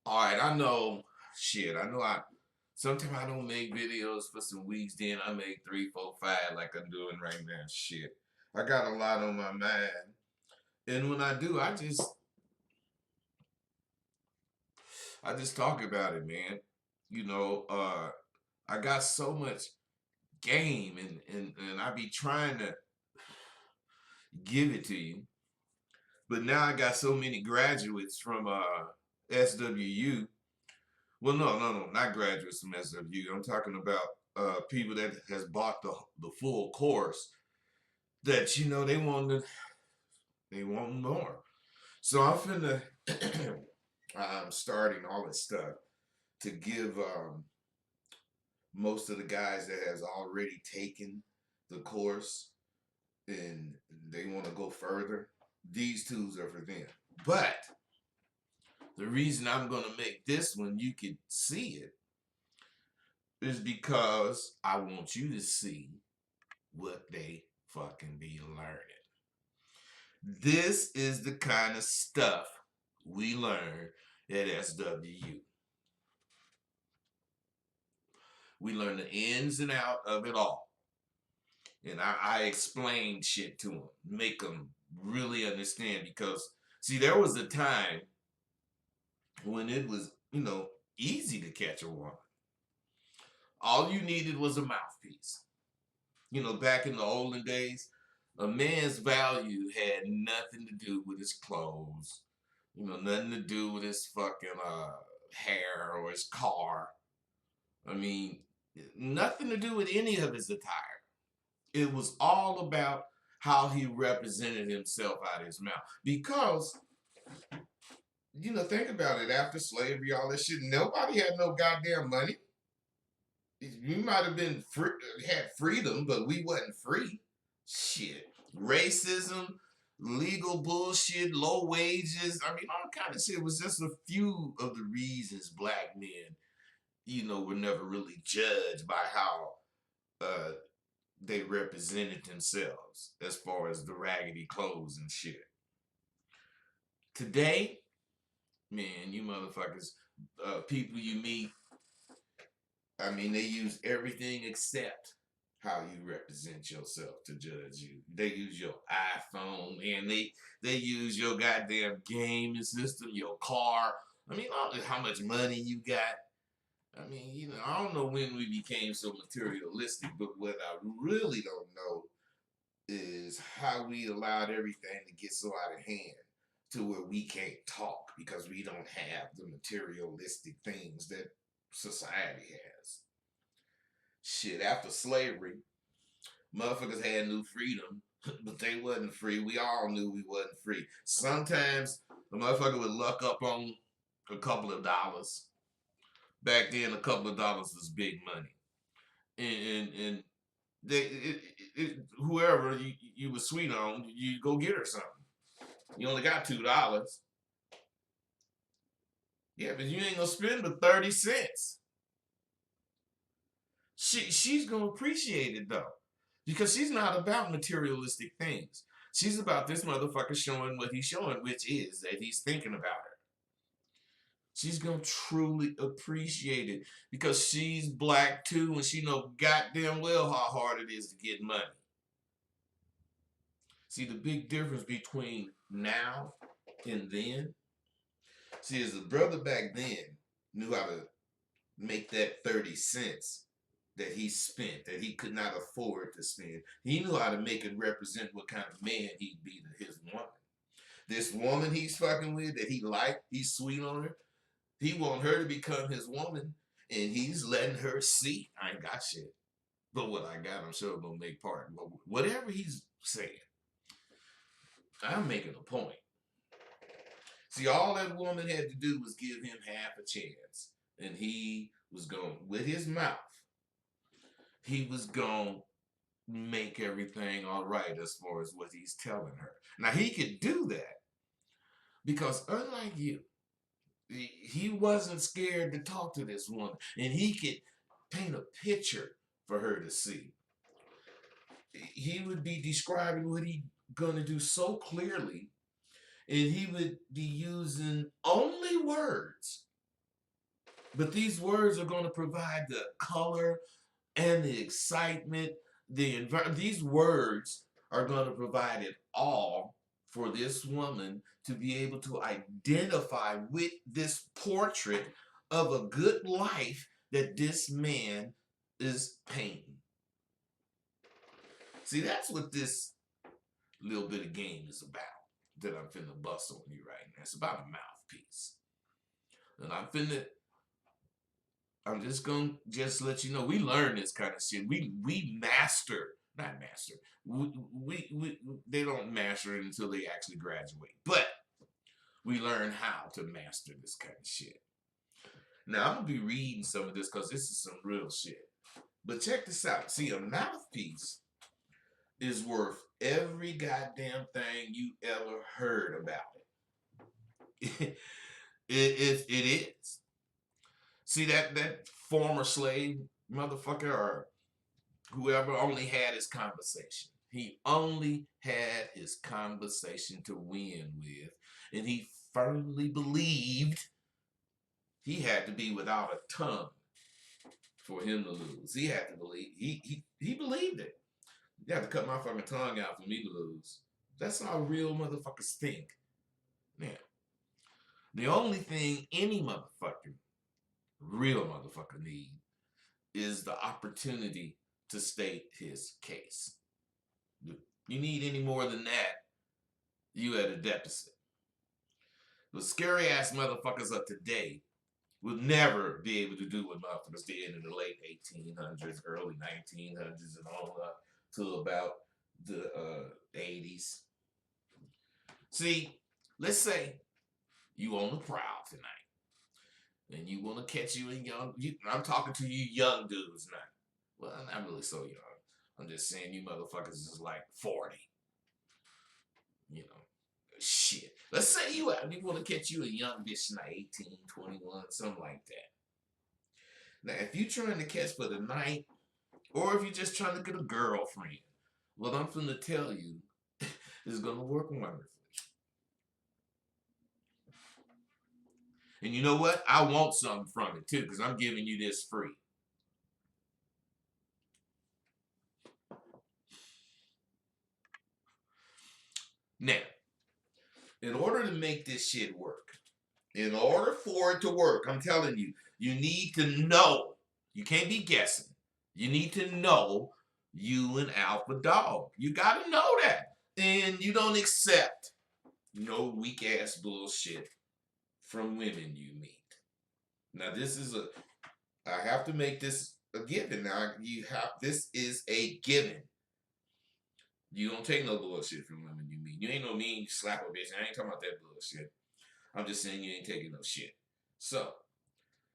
All right, I know. Shit, I know. Sometimes I don't make videos for some weeks. Then I make three, four, five, like I'm doing right now. Shit, I got a lot on my mind, and when I do, I just talk about it, man. You know, I got so much game, and I be trying to give it to you, but now I got so many graduates from SWU. Well, no, not graduates from SWU. I'm talking about people that has bought the full course that they want more. So I'm finna I'm starting all this stuff to give most of the guys that has already taken the course and they want to go further. These tools are for them. But the reason I'm gonna make this one you can see it is because I want you to see what they fucking be learning. This is the kind of stuff we learn at SWU. We learn the ins and out of it all. And I explain shit to them, make them really understand because, see, there was a time when it was, easy to catch a woman. All you needed was a mouthpiece. Back in the olden days, a man's value had nothing to do with his clothes, nothing to do with his fucking hair or his car. I mean, nothing to do with any of his attire. It was all about how he represented himself out of his mouth. Because, think about it, after slavery, all that shit, nobody had no goddamn money. We might have been had freedom, but we wasn't free. Shit, racism, legal bullshit, low wages. I mean, all kind of shit was just a few of the reasons black men, were never really judged by how uh, they represented themselves as far as the raggedy clothes and shit. Today, man, you motherfuckers, people you meet, I mean, they use everything except how you represent yourself to judge you. They use your iPhone and they use your goddamn gaming system, your car. I mean, how much money you got. I mean, I don't know when we became so materialistic, but what I really don't know is how we allowed everything to get so out of hand to where we can't talk because we don't have the materialistic things that society has. Shit, after slavery, motherfuckers had new freedom, but they wasn't free. We all knew we wasn't free. Sometimes the motherfucker would luck up on a couple of dollars. Back then, a couple of dollars was big money, and they whoever you was sweet on, you go get her something. You only got $2. Yeah, but you ain't gonna spend but 30 cents. She's gonna appreciate it though, because she's not about materialistic things. She's about this motherfucker showing what he's showing, which is that he's thinking about her. She's gonna truly appreciate it because she's black too, and she know goddamn well how hard it is to get money. See the big difference between now and then. See, as a brother back then knew how to make that 30 cents that he spent, that he could not afford to spend. He knew how to make it represent what kind of man he'd be to his woman. This woman he's fucking with that he liked, he's sweet on her. He want her to become his woman, and he's letting her see I ain't got shit. But what I got, I'm sure gonna make part. But whatever he's saying, I'm making a point. See, all that woman had to do was give him half a chance, and he was going with his mouth. He was going to make everything all right as far as what he's telling her. Now, he could do that because, unlike you, he wasn't scared to talk to this woman, and he could paint a picture for her to see. He would be describing what he gonna do so clearly, and he would be using only words But these words are going to provide the color and the excitement. These words are going to provide it all for this woman to be able to identify with this portrait of a good life that this man is painting. See, that's what this little bit of game is about that I'm finna bust on you right now. It's about a mouthpiece. And I'm just gonna just let you know we learn this kind of shit. We master, not master. We they don't master it until they actually graduate. But we learn how to master this kind of shit. Now I'm gonna be reading some of this because this is some real shit. But check this out. See, a mouthpiece is worth every goddamn thing you ever heard about it. It is. See that former slave motherfucker or whoever only had his conversation. He only had his conversation to win with, and he firmly believed he had to be without a tongue for him to lose. He had to believe he believed it. You have to cut my fucking tongue out for me to lose. That's how real motherfuckers think. Now, the only thing any motherfucker, real motherfucker, need is the opportunity to state his case. You need any more than that, you at a deficit. The scary ass motherfuckers of today will never be able to do what motherfuckers did in the late 1800s, early 1900s, and all up to about the 80s. See, let's say you on the prowl tonight, and you want to catch you a young. I'm talking to you young dudes now. Well, I'm not really so young. I'm just saying you motherfuckers is like 40. You know, shit. Let's say you want to catch you a young bitch like 18, 21, something like that. Now, if you're trying to catch for the night, or if you're just trying to get a girlfriend, what I'm finna tell you is gonna work wonderfully. And you know what? I want something from it too, because I'm giving you this free. Now, in order to make this shit work, in order for it to work, I'm telling you, you need to know. You can't be guessing. You need to know you an alpha dog. You gotta know that. And you don't accept no weak ass bullshit from women you meet. Now I have to make this a given. Now this is a given. You don't take no bullshit from women you meet. You ain't no mean you slap a bitch. I ain't talking about that bullshit. I'm just saying you ain't taking no shit. So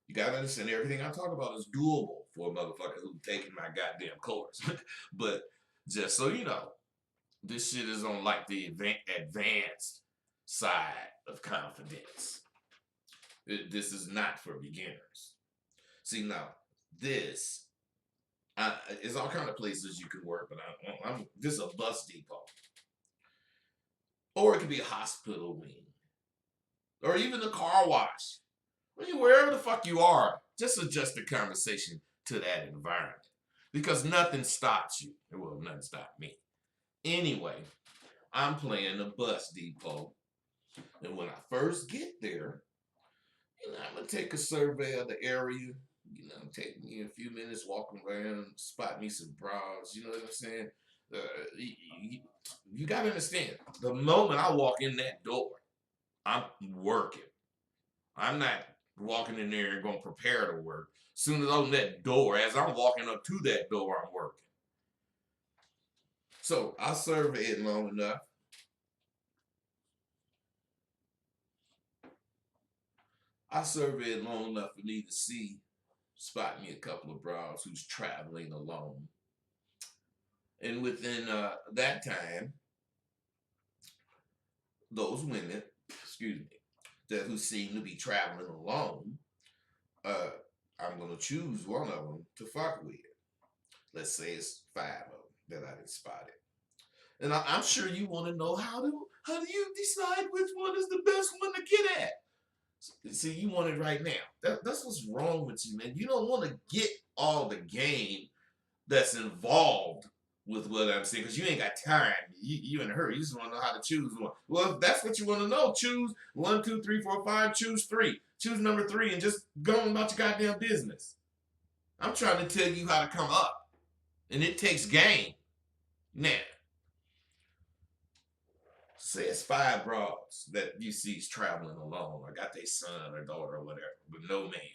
you gotta understand everything I talk about is doable for a motherfucker who's taking my goddamn course. But just so you know, this shit is on like the advanced side of confidence. This is not for beginners. See now, this is all kind of places you can work, but this is a bus depot, or it could be a hospital wing, or even a car wash. I mean, wherever the fuck you are, just adjust the conversation to that environment, because nothing stops you. Well, nothing stopped me. Anyway, I'm playing a bus depot, and when I first get there, I'm gonna take a survey of the area. Take me a few minutes walking around, spot me some bras. You know what I'm saying? You gotta understand. The moment I walk in that door, I'm working. I'm not walking in there and gonna prepare to work. Soon as I open that door, as I'm walking up to that door, I'm working. So I survey it long enough. I surveyed long enough for me to spot me a couple of bras who's traveling alone. And within that time, those women, excuse me, who seem to be traveling alone, I'm going to choose one of them to fuck with. Let's say it's 5 of them that I spotted. And I'm sure you want to know how do you decide which one is the best one to get at? see, you want it right now. That's what's wrong with you, man. You don't want to get all the game that's involved with what I'm saying, because you ain't got time. You in a hurry. You just want to know how to choose one. Well, if that's what you want to know, choose 1, 2, 3, 4, 5. Choose 3. Choose number 3 and just go on about your goddamn business. I'm trying to tell you how to come up, and it takes game. Now, say it's 5 broads that you see's traveling alone, or got their son or daughter or whatever, with no man.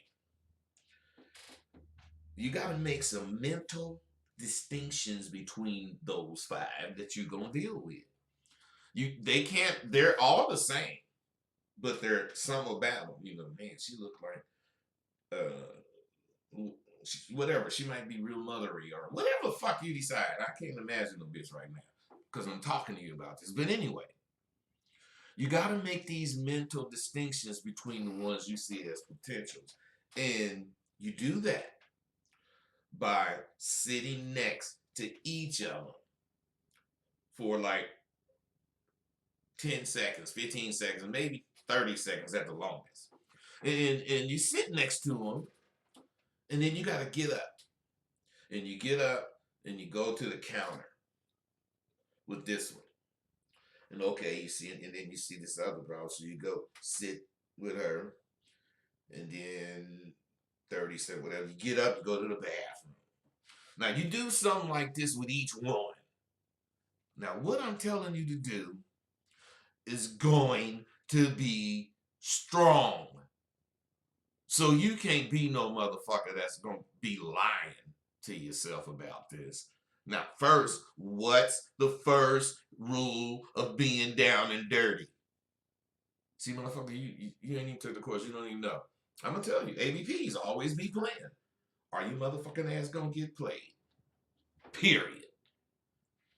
You got to make some mental distinctions between those 5 that you're gonna deal with. They can't. They're all the same, but they're some about them. You know, man, she looked like whatever. She might be real mothery or whatever the fuck you decide. I can't imagine a bitch right now because I'm talking to you about this. But anyway, you got to make these mental distinctions between the ones you see as potentials, and you do that by sitting next to each of them for like 10 seconds, 15 seconds, maybe 30 seconds at the longest. And you sit next to them, and then you got to get up. And you get up and you go to the counter with this one. And okay, you see, and then you see this other bro. So you go sit with her, and then 30 seconds, whatever. You get up, you go to the bathroom. Now you do something like this with each one. Now what I'm telling you to do is going to be strong. So you can't be no motherfucker that's gonna be lying to yourself about this. Now, first, what's the first rule of being down and dirty? See, motherfucker, you ain't even took the course. You don't even know. I'm gonna tell you, ABPs always be playing. Are you motherfucking ass gonna get played? Period.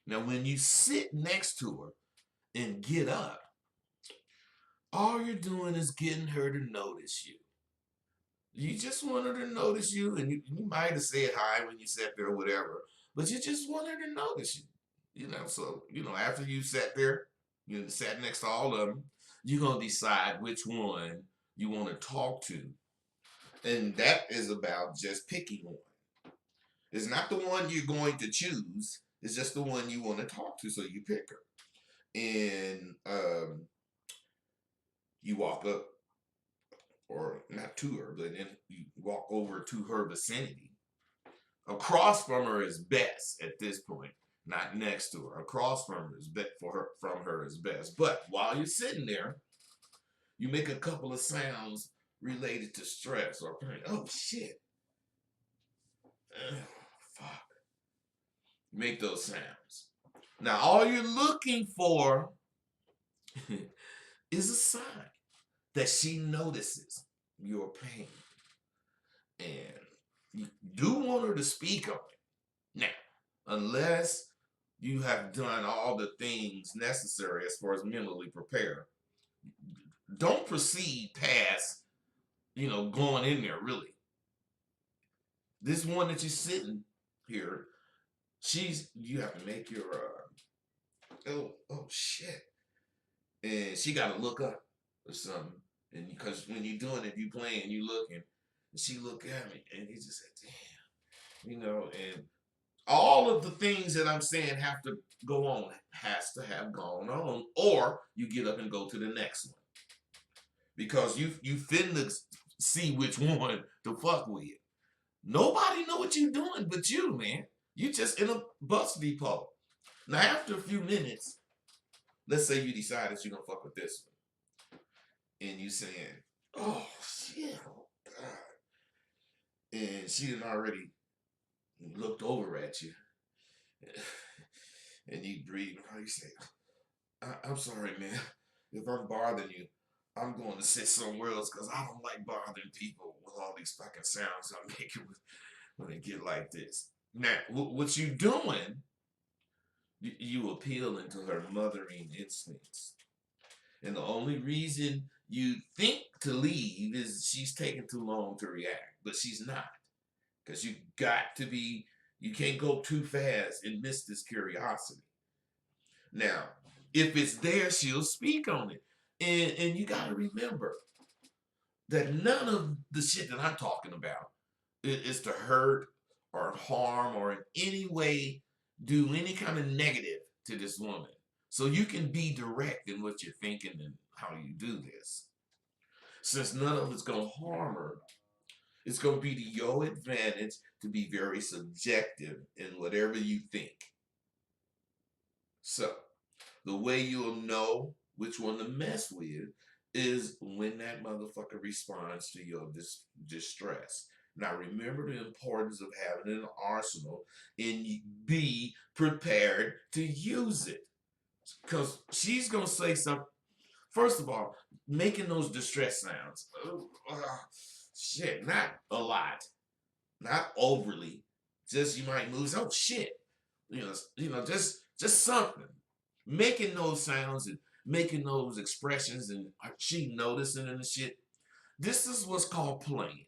Now, when you sit next to her and get up, all you're doing is getting her to notice you. You just want her to notice you, and you might have said hi when you sat there or whatever, but you just want her to notice you. You know, so, after you sat there, you sat next to all of them, you're going to decide which one you want to talk to. And that is about just picking one. It's not the one you're going to choose. It's just the one you want to talk to, so you pick her. And you walk up, or not to her, but then you walk over to her vicinity. Across from her is best at this point, not next to her. Across from her is from her is best. But while you're sitting there, you make a couple of sounds related to stress or pain. Oh shit. Fuck. Make those sounds. Now all you're looking for is a sign that she notices your pain. And you do want her to speak on it. Now, unless you have done all the things necessary as far as mentally prepare, don't proceed past, going in there, really. This one that you're sitting here, you have to make your, oh shit. And she got to look up or something. And because when you're doing it, you playing, you looking, and she look at me, and he just said, damn, and all of the things that I'm saying have to go on, has to have gone on, or you get up and go to the next one. Because you finna see which one to fuck with. Nobody know what you doing but you, man. You just in a bus depot. Now, after a few minutes, let's say you decide that you're gonna fuck with this one. And you saying, oh shit, oh God. And she done already looked over at you. And you breathe, you say, I'm sorry, man. If I'm bothering you, I'm going to sit somewhere else because I don't like bothering people with all these fucking sounds I'm making when they get like this. Now, what you doing, you appealing to her mothering instincts. And the only reason you think to leave is she's taking too long to react, but she's not. Because you can't go too fast and miss this curiosity. Now, if it's there, she'll speak on it. And you got to remember, that none of the shit that I'm talking about is to hurt or harm or in any way do any kind of negative to this woman. So you can be direct in what you're thinking and how you do this. Since none of it's going to harm her, it's going to be to your advantage to be very subjective in whatever you think. So, the way you'll know which one to mess with is when that motherfucker responds to your distress. Now, remember the importance of having an arsenal and be prepared to use it. Because she's going to say something. First of all, making those distress sounds. Shit, not a lot, not overly. Just you might move. Oh shit, just something. Making those sounds and making those expressions, and she noticing and the shit. This is what's called playing,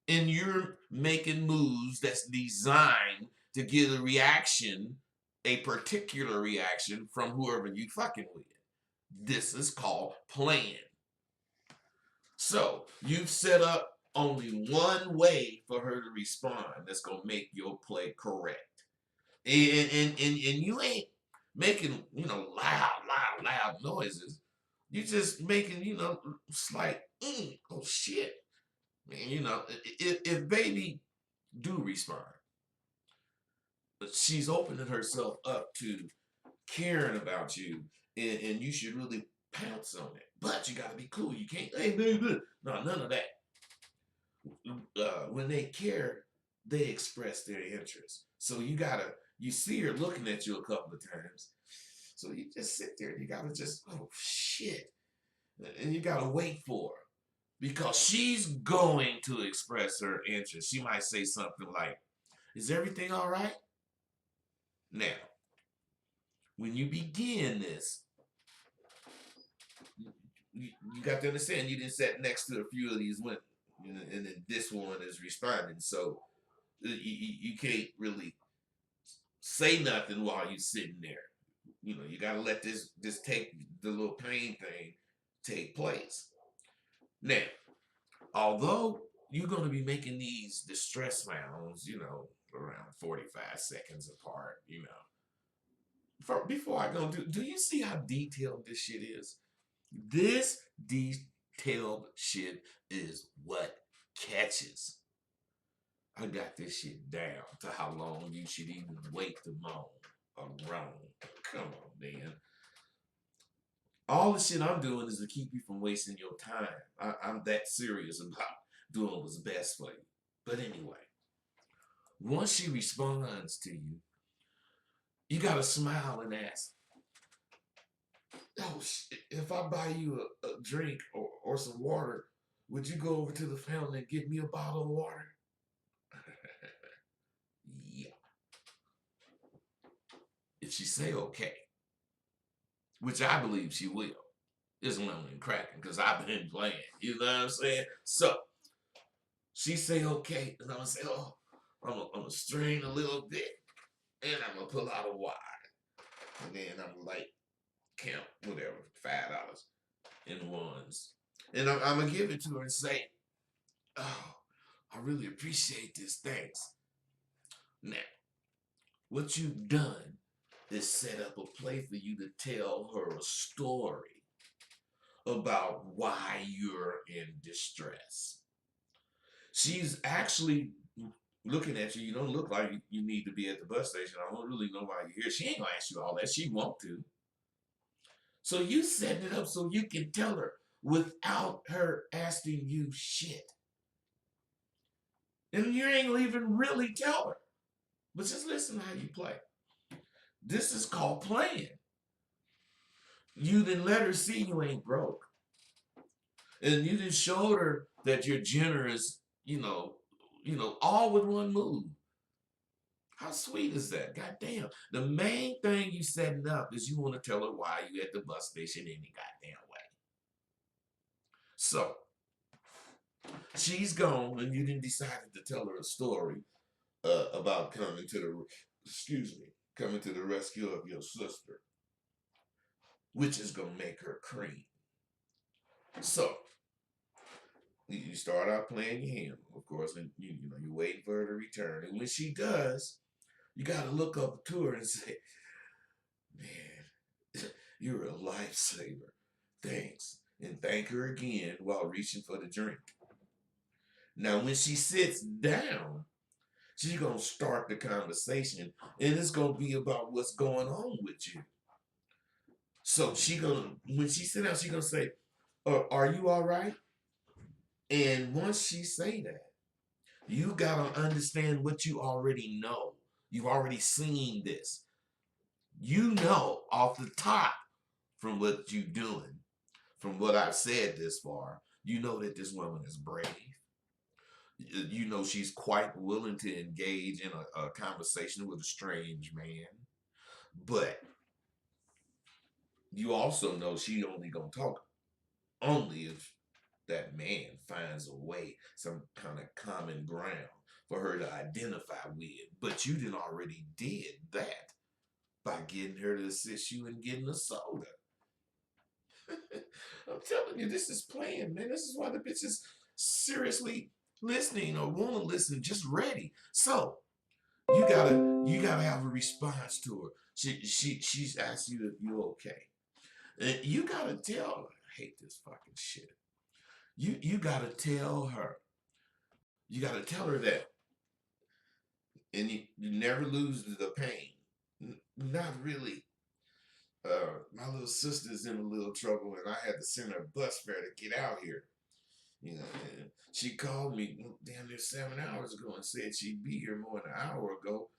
and you're making moves that's designed to get a reaction, a particular reaction from whoever you fucking with. This is called playing. So you've set up only one way for her to respond that's gonna make your play correct. And you ain't making, loud noises. You just making, slight, oh shit. Man, if baby do respond, she's opening herself up to caring about you, and you should really pounce on it. But you gotta be cool. You can't, hey, baby, no, none of that. When they care, they express their interest. So you see her looking at you a couple of times. So you just sit there and you gotta just, oh shit. And you gotta wait for her. Because she's going to express her interest. She might say something like, is everything all right? Now, when you begin this, you got to understand you didn't sit next to a few of these women. And then this one is responding. So you can't really say nothing while you're sitting there. You got to let this take the little pain thing take place. Now, although you're going to be making these distress sounds, around 45 seconds apart, before I go, do you see how detailed this shit is? This detailed shit is what catches. I got this shit down to how long you should even wait to moan or groan. Come on, man. All the shit I'm doing is to keep you from wasting your time. I'm that serious about doing what's best for you. But anyway, once she responds to you, you gotta smile and ask, oh, if I buy you a drink or some water, would you go over to the fountain and get me a bottle of water? Yeah. If she say okay, which I believe she will, it's lemon cracking because I've been playing. You know what I'm saying? So she say okay, and I'm gonna say, oh, I'm gonna strain a little bit, and I'm gonna pull out a water, and then I'm like count whatever $5 in ones, and I'm gonna give it to her and say, oh, I really appreciate this. Thanks. Now, what you've done is set up a play for you to tell her a story about why you're in distress. She's actually looking at you. You don't look like you need to be at the bus station. I don't really know why you're here. She ain't gonna ask you all that. She won't to. So you setting it up so you can tell her without her asking you shit. And you ain't gonna even really tell her. But just listen to how you play. This is called playing. You didn't let her see you ain't broke. And you just showed her that you're generous, all with one move. How sweet is that? God damn. The main thing you setting up is you want to tell her why you at the bus station any goddamn way. So she's gone, and you didn't decide to tell her a story about coming to the rescue of your sister, which is gonna make her cream. So You start out playing your hand, of course, and you're waiting for her to return. And when she does, you got to look up to her and say, "Man, you're a lifesaver. Thanks." And thank her again while reaching for the drink. Now, when she sits down, she's going to start the conversation, and it's going to be about what's going on with you. So when she sit down, she's going to say, are you all right? And once she say that, you got to understand what you already know. You've already seen this. You know off the top from what you're doing, from what I've said this far, you know that this woman is brave. You know she's quite willing to engage in a conversation with a strange man. But you also know she only gonna talk only if that man finds a way, some kind of common ground for her to identify with. But you didn't already did that by getting her to assist you in getting a soda. I'm telling you, this is playing, man. This is why the bitch is seriously listening or want to listen, just ready. So you gotta have a response to her. She's asked you if you're okay. And you gotta tell her, I hate this fucking shit. You gotta tell her. You gotta tell her that, and you never lose the pain. Not really. My little sister's in a little trouble, and I had to send her bus fare to get out here. And she called me damn near 7 hours ago and said she'd be here more than an hour ago.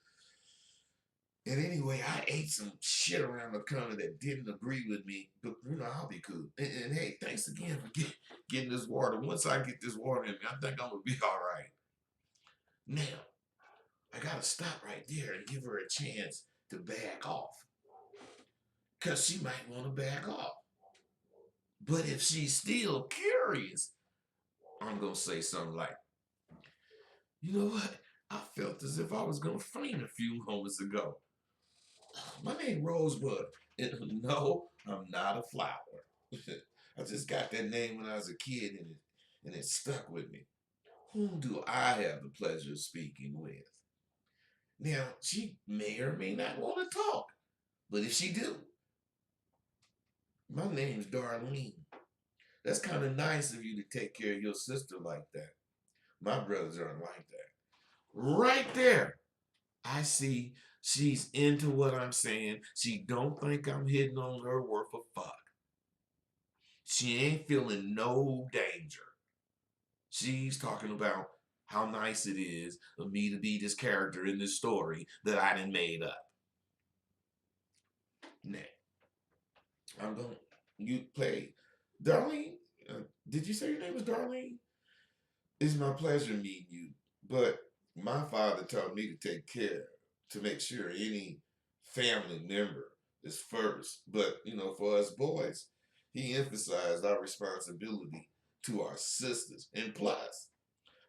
And anyway, I ate some shit around the corner that didn't agree with me, but I'll be cool. And hey, thanks again for getting this water. Once I get this water in me, I think I'm gonna be all right. Now, I gotta stop right there and give her a chance to back off, cause she might want to back off. But if she's still curious, I'm gonna say something like, "You know what? I felt as if I was gonna faint a few moments ago. My name Rosebud. And no, I'm not a flower. I just got that name when I was a kid, and it stuck with me. Whom do I have the pleasure of speaking with?" Now, she may or may not want to talk, but if she do, my name's Darlene. That's kind of nice of you to take care of your sister like that. My brothers aren't like that. Right there, I see she's into what I'm saying. She don't think I'm hitting on her worth a fuck. She ain't feeling no danger. She's talking about how nice it is of me to be this character in this story that I done made up. Now, I'm going to you play. Darlene, did you say your name was Darlene? It's my pleasure meeting you, but my father taught me to take care, to make sure any family member is first. But, for us boys, he emphasized our responsibility to our sisters. And plus,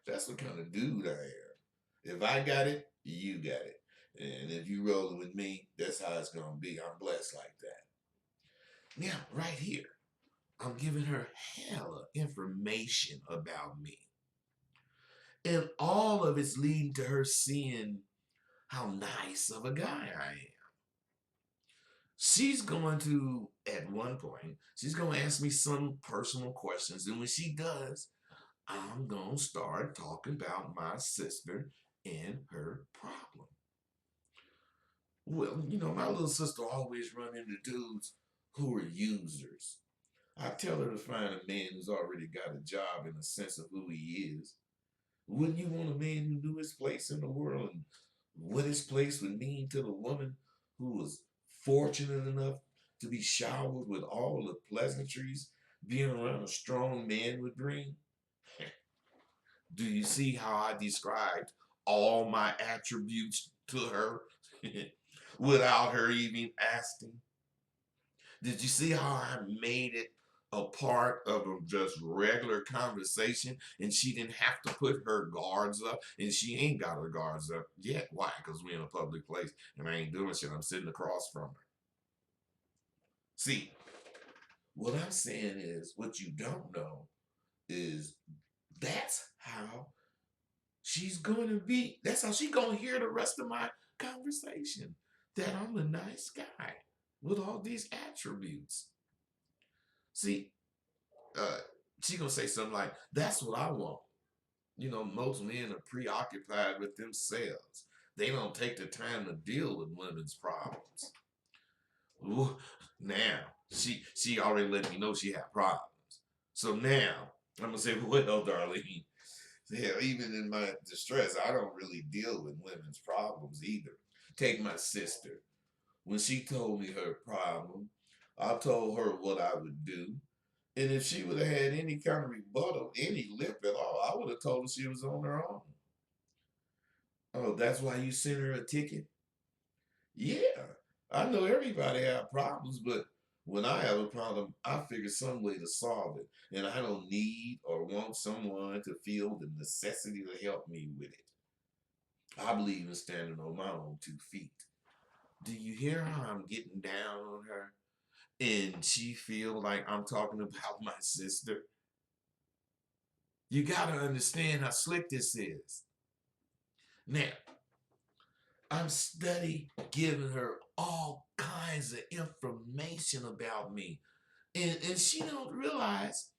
that's what kind of dude I am. If I got it, you got it. And if you rolling with me, that's how it's going to be. I'm blessed like that. Now, right here, I'm giving her hella information about me. And all of it's leading to her seeing how nice of a guy I am. She's going to, at one point, she's going to ask me some personal questions. And when she does, I'm going to start talking about my sister and her problem. Well, my little sister always run into dudes who are users. I tell her to find a man who's already got a job and a sense of who he is. Wouldn't you want a man who knew his place in the world and what his place would mean to the woman who was fortunate enough to be showered with all the pleasantries being around a strong man would bring? Do you see how I described all my attributes to her without her even asking? Did you see how I made it a part of a just regular conversation and she didn't have to put her guards up, and she ain't got her guards up yet? Why? Because we're in a public place and I ain't doing shit. I'm sitting across from her. See, what I'm saying is what you don't know is that's how she's going to be. That's how she's going to hear the rest of my conversation. That I'm a nice guy with all these attributes. See, uh, she going to say something like, that's what I want. You know, most men are preoccupied with themselves. They don't take the time to deal with women's problems. Ooh, now, she already let me know she had problems. So now, I'm going to say, well, darling, hell, even in my distress, I don't really deal with women's problems either. Take my sister. When she told me her problem, I told her what I would do. And if she would have had any kind of rebuttal, any lip at all, I would have told her she was on her own. Oh, that's why you sent her a ticket? Yeah. I know everybody have problems, but when I have a problem, I figure some way to solve it. And I don't need or want someone to feel the necessity to help me with it. I believe in standing on my own 2 feet. Do you hear how I'm getting down on her? And she feel like I'm talking about my sister? You gotta understand how slick this is. Now, I'm steady giving her all kinds of information about me. And she don't realize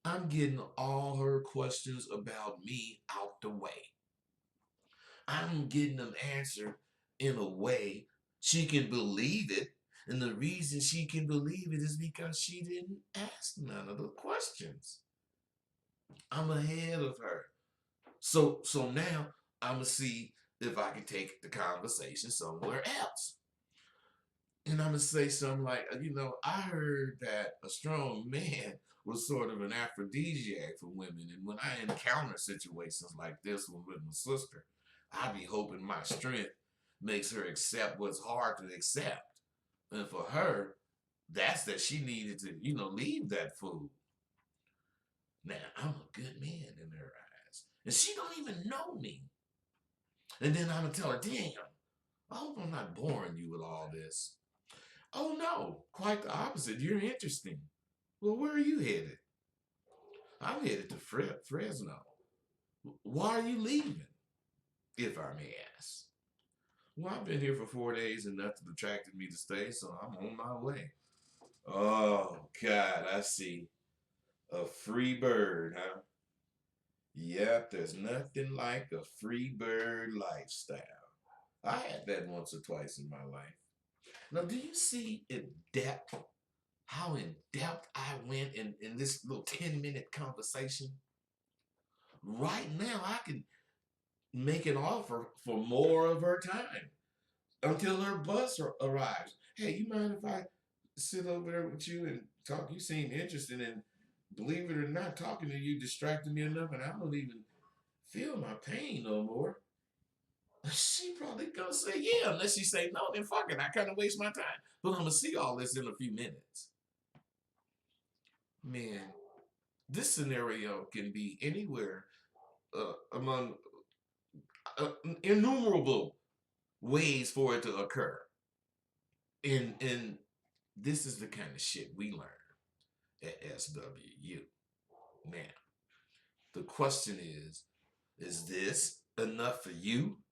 I'm getting all her questions about me out the way. I'm getting them answered in a way she can believe it. And the reason she can believe it is because she didn't ask none of the questions. I'm ahead of her. So now I'm gonna see if I can take the conversation somewhere else. And I'm gonna say something like, I heard that a strong man was sort of an aphrodisiac for women. And when I encounter situations like this one with my sister, I be hoping my strength makes her accept what's hard to accept. And for her, that's that she needed to, leave that food. Now, I'm a good man in her eyes. And she don't even know me. And then I'm going to tell her, damn, I hope I'm not boring you with all this. Oh, no, quite the opposite. You're interesting. Well, where are you headed? I'm headed to Fresno. Why are you leaving, if I may ask? Well, I've been here for 4 days and nothing attracted me to stay, so I'm on my way. Oh, God, I see. A free bird, huh? Yep, there's nothing like a free bird lifestyle. I had that once or twice in my life. Now, do you see in depth how in depth I went in this little 10-minute conversation? Right now, I can make an offer for more of her time until her bus arrives. Hey, you mind if I sit over there with you and talk? You seem interested, and believe it or not, talking to you distracted me enough, and I don't even feel my pain no more. She probably gonna say yeah, unless she say no, then fuck it. I kind of waste my time. But I'm gonna see all this in a few minutes. Man, this scenario can be anywhere among innumerable ways for it to occur. And this is the kind of shit we learn at SWU. Now, the question is this enough for you?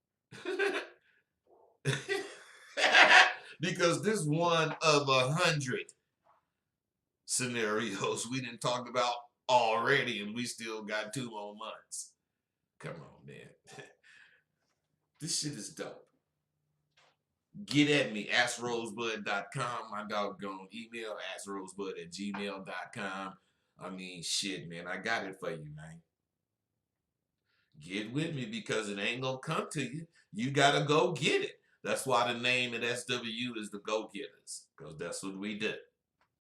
Because this one of 100 scenarios we didn't talk about already, and we still got 2 more months. Come on, man. This shit is dope. Get at me, askrosebudd.com. My doggone email, askrosebudd@gmail.com. I mean, shit, man. I got it for you, man. Get with me because it ain't gonna come to you. You gotta go get it. That's why the name at SWU is the Go Getters, because that's what we do.